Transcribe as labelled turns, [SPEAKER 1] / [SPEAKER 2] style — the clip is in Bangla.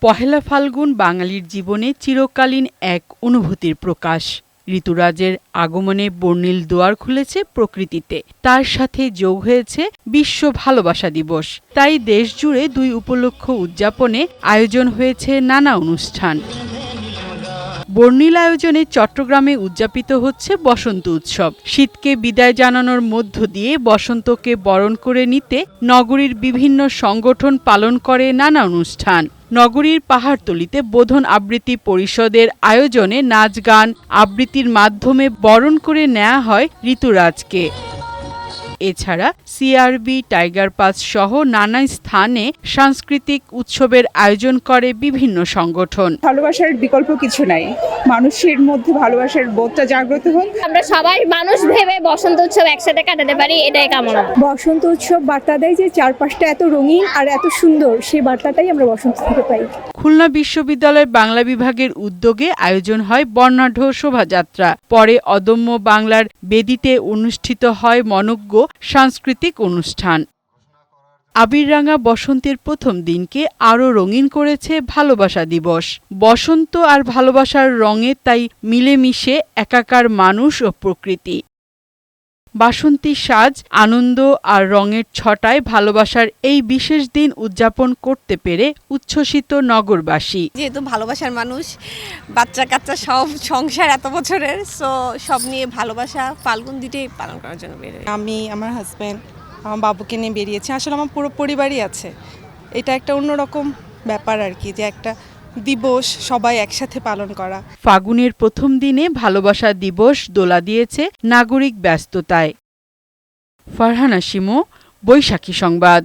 [SPEAKER 1] পহেলা ফাল্গুন বাঙালির জীবনে চিরকালীন এক অনুভূতির প্রকাশ। ঋতুরাজের আগমনে বর্ণিল দুয়ার খুলেছে প্রকৃতিতে, তার সাথে যোগ হয়েছে বিশ্ব ভালোবাসা দিবস। তাই দেশজুড়ে ২ উপলক্ষ উদযাপনে আয়োজন হয়েছে নানা অনুষ্ঠান। বর্ণিল আয়োজনে চট্টগ্রামে উদযাপিত হচ্ছে বসন্ত উৎসব। শীতকে বিদায় জানানোর মধ্য দিয়ে বসন্তকে বরণ করে নিতে নগরীর বিভিন্ন সংগঠন পালন করে নানা অনুষ্ঠান। নগরীর পাহাড়তলীতে বোধন আবৃত্তি পরিষদের আয়োজনে নাচ গান আবৃত্তির মাধ্যমে বরণ করে নেওয়া হয় ঋতুরাজকে। এছাড়া সিআরবি, টাইগার পাস সহ নানা স্থানে সাংস্কৃতিক উৎসবের আয়োজন করে বিভিন্ন সংগঠন।
[SPEAKER 2] ভালোবাসার বিকল্প কিছু নাই, মানুষের মধ্যে ভালোবাসার বোধটা জাগ্রত হোক।
[SPEAKER 3] আমরা সবাই মানুষ ভেবে বসন্ত উৎসব একসাথে কাটাতে পারি, এটাই কামনা।
[SPEAKER 4] বসন্ত উৎসব বার্তা দেয় যে চারপাশটা এত রঙিন আর এত সুন্দর, সেই বার্তাটাই আমরা বসন্ত থেকে পাই।
[SPEAKER 1] খুলনা বিশ্ববিদ্যালয়ের বাংলা বিভাগের উদ্যোগে আয়োজন হয় বর্ণাঢ্য শোভাযাত্রা। পরে অদম্য বাংলার বেদিতে অনুষ্ঠিত হয় মনোজ্ঞ সাংস্কৃতিক অনুষ্ঠান। আবিররাঙা বসন্তের প্রথম দিনকে আরও রঙিন করেছে ভালোবাসা দিবস। বসন্ত আর ভালোবাসার রঙে তাই মিলেমিশে একাকার মানুষ ও প্রকৃতি। বাসন্তী সাজ, আনন্দ আর রঙের ছটায় ভালোবাসার এই বিশেষ দিন উদযাপন করতে পেরে উচ্ছ্বসিত নগরবাসী।
[SPEAKER 5] যেহেতু ভালোবাসার মানুষ, বাচ্চা কাচ্চা সব সংসার এত বছরের, সো সব নিয়ে ভালোবাসা ফাল্গুন দিতেই পালন করার জন্য বের হই।
[SPEAKER 6] আমি, আমার হাজব্যান্ড, আমার বাবুকে নিয়ে বেরিয়েছি। আসলে আমার পুরো পরিবারই আছে। এটা একটা অন্যরকম ব্যাপার আর কি, যে একটা দিবস সবাই একসাথে পালন করা।
[SPEAKER 1] ফাগুনের প্রথম দিনে ভালোবাসা দিবস দোলা দিয়েছে নাগরিক ব্যস্ততায়। ফারহানা শিমু, বৈশাখী সংবাদ।